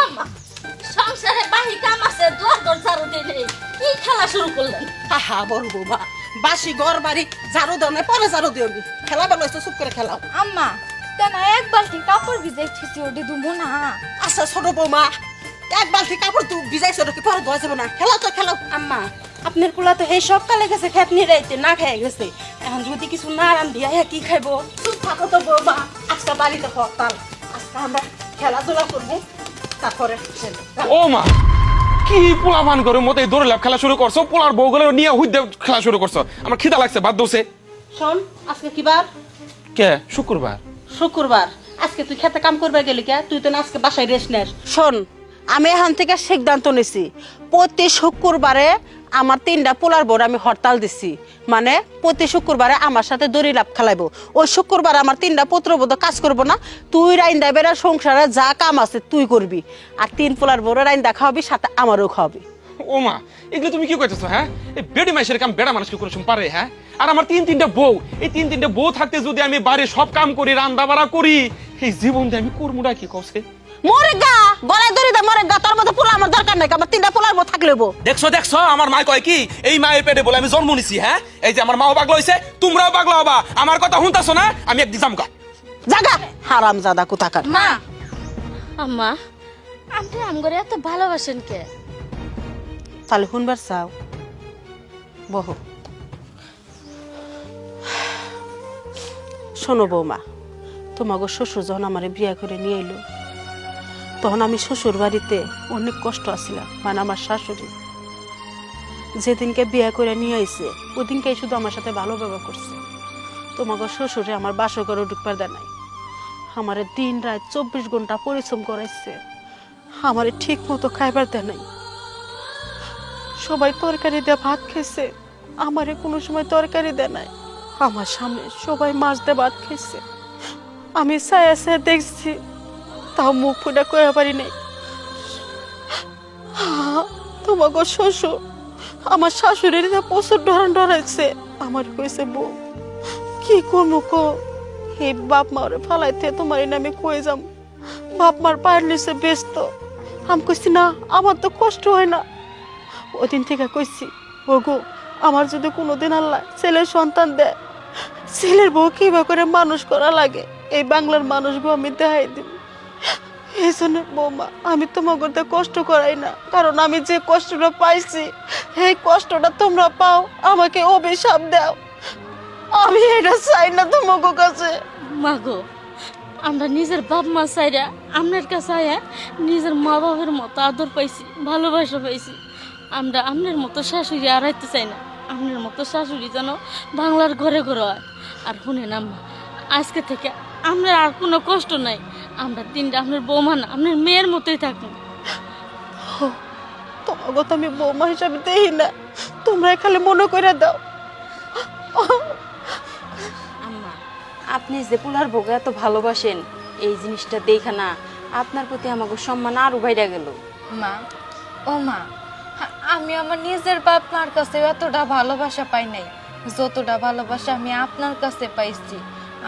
আম্মা সংসারে বাহি কাম আছে দুয়ার দর ঝাড়ু দিলে কি খেলা শুরু করলেন? হা বড় বৌমা, বাসি ঘর বাড়ি ঝাড়ু দাও না, পরে ঝাড়ু দিও নি। খেলা ভালো হয়েছে, চুপ করে খেলাও। আম্মা কেন এক বালতি কাপড় ভিজে ঠিসি ওটি দুমো না। আচ্ছা ছোট বৌমা, এক বালতি কাপড় তুই ভিজাইছো নাকি, পরে ধোয়া যাবে না। খেলাও তো খেলাও। আম্মা আপনার কুলা তো সেই সকালে গেছে খেত নিরাইতে না খেয়ে গেছে, এখন যদি কিছু না রান্ধি কি খাইবো? চুপ থাকো তো বৌমা, আজকে বাড়িতে হরতাল, আজকে আমরা খেলাধুলা করবো, তারপরে ও মা, কি পোলাপান করে মতো এই দৌড়ে লাভ খেলা শুরু করছো? পোলার বউগুলো নিয়ে হুইদে খেলা শুরু করছো। আমার খিদা লাগছে, বাদ দোষে। শোন, আজকে কি বার? কে? শুক্রবার। শুক্রবার। আজকে তুই খেতে কাম করবে গেলি কে? তুই তো না আজকে বাসায় রেস্ট নেস। শোন, আমি এখান থেকে সিদ্ধান্ত নিছি, প্রতি শুক্রবারে আমার 3টা পোলার বোর আমি হরতাল দিছি। মানে প্রতি শুক্রবারে আমার সাথে দড়ি লাভ খেলাইবো। ওই শুক্রবার আমার 3টা পুত্রবোধ কাজ করবো না। তুই রাইন্দা বেড়া সংসারে যা কাম আছে তুই করবি, আর 3 পোলার বোর রাইন্দা খাওয়াবি, সাথে আমারও খাওয়াবি। ও মা, এগুলো তুমি কি কইতেছো? হ্যাঁ, এই বেডি মাইসের কাম বেড়া মানুষ কি করে পারে? হ্যাঁ, আর আমার 3-3টা বউ, এই 3-3টা বউ থাকতে যদি আমি বাড়ির সব কাম করি, রান্না বাড়া করি, এই জীবন দিয়ে আমি করবোটা কি কওছে? মরে গা, গলায় দড়ি দে মরে গা, তোর মতো পোলা আমার দরকার নাই। আমার 3টা পোলার বউ থাকলেবো। দেখছো দেখছো, আমার মা কয় কি এই মায়ের পেটে বলে আমি জন্ম নিছি। হ্যাঁ, এই যে আমার মাও পাগলা হইছে, তোমরাও পাগলা হবা। আমার কথা শুনতাছো না? আমি একদিন জামকা জাগা হারাম জাদা কোথাকার। মা, আম্মা আপনি আমগরে এত ভালোবাসেন কে? তাহলে শুনবার চাও, বহু শোনো বৌমা, তোমাকে শ্বশুর যখন আমার বিয়ে করে নিয়ে এলো, তখন আমি শ্বশুর বাড়িতে অনেক কষ্ট আসছিলাম। মানে আমার শাশুড়ি যেদিনকে বিয়ে করে নিয়ে আইছে, ওদিনকে শুধু আমার সাথে ভালো ব্যবহার করছে। তোমাকে শ্বশুরে আমার বাসর ঘরে ঢুকবার দেয় নাই, আমার দিন রাত 24 ঘন্টা পরিশ্রম করাইছে, আমার ঠিক মতো খাইবার দেয় নাই। সবাই তরকারি দিয়ে ভাত খেয়েছে, আমারে কোনো সময় তরকারি দেয় নাই। আমার সামনে সবাই মাছ দিয়ে ভাত খেয়েছে, আমি ছায়া ছায়া দেখছি, তাও মুখ ফুটা করা পারি নাই। তোমাকে শ্বশুর আমার শাশুড়ির প্রচুর ডরাইছে। আমার কইছে বউ কি করবো কো, এই বাপ মারে ফালাইতে তোমার নামে কয়ে যাম, বাপ মার পায়ের নিচে ব্যস্ত। আমি কইছি না, আমার তো কষ্ট হয় না। ওদিন থেকে কইছি, ওগো আমার যদি কোনোদিন আল্লাহ ছেলের সন্তান দেয়, ছেলের বউ কিভাবে করে মানুষ করা লাগে এই বাংলার মানুষকে আমি দেখাই দিব। এই জন্য বৌমা, আমি তোমার করতে কষ্ট করাই না, কারণ আমি যে কষ্টটা পাইছি এই কষ্টটা তোমরা পাও, আমাকে অভিশাপ দাও। আমি এটা চাই না তোমাকে কাছে। মাগো, আমরা নিজের বাপ মা চাইরা আপনার কাছে আয়া নিজের মা বাবার মতো আদর পাইছি, ভালোবাসা পাইছি। আমরা আপনার মতো শাশুড়ি আর হইতে চাই না। আপনার মতো শাশুড়ি যেন বাংলার ঘরে ঘরে হয়। আর শুনেন আম্মা, আজকে থেকে আমরা আর কোনো কষ্ট নাই। আমরা 3টা আপনার বৌমা না, আপনার মেয়ের মতোই থাকুন। তোমার কথা আমি বৌমা হিসাবে দেখি না, তোমরা খালি মনে করে দাও। আম্মা, আপনি যে পোলার বউকে এত ভালোবাসেন, এই জিনিসটা দেখা না আপনার প্রতি আমাকে সম্মান আরো বাইরে গেল। মা, ও মা, আমি আমার নিজের বাপ মার কাছে এতটা ভালোবাসা পাই নাই যতটা ভালোবাসা আমি আপনার কাছে পাইছি।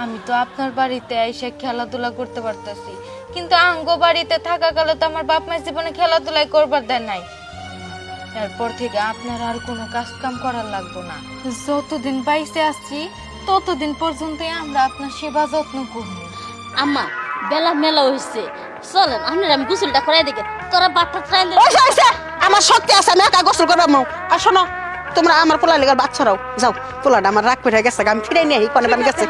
আমি তো আপনার বাড়িতে এসে খেলাধুলা করতে পারতেছি, কিন্তু আঙ্গ বাড়িতে থাকাকালে তো আমার বাপ মায়ের জীবনে খেলাধুলাই করবার দেয় নাই। এরপর থেকে আপনার আর কোনো কাজ কাম করার লাগবে না। যতদিন বাইসে আসছি ততদিন পর্যন্তই আমরা আপনার সেবা যত্ন করব। আম্মা, বেলা মেলা হইছে, চলেন আপনার আমি গোসলটা করাই দেখে তোরা বাচ্চা ট্রাই দে। আমার শক্তি আছে, আমি একা গোসল করবো। আর শোনো, তোমরা আমার পোলা লেগার বাচ্চারাও যাও, পোলাটা আমার রাগ পেটে গেছে, আমি ফিরে নিয়ে কোনে বান গেছে।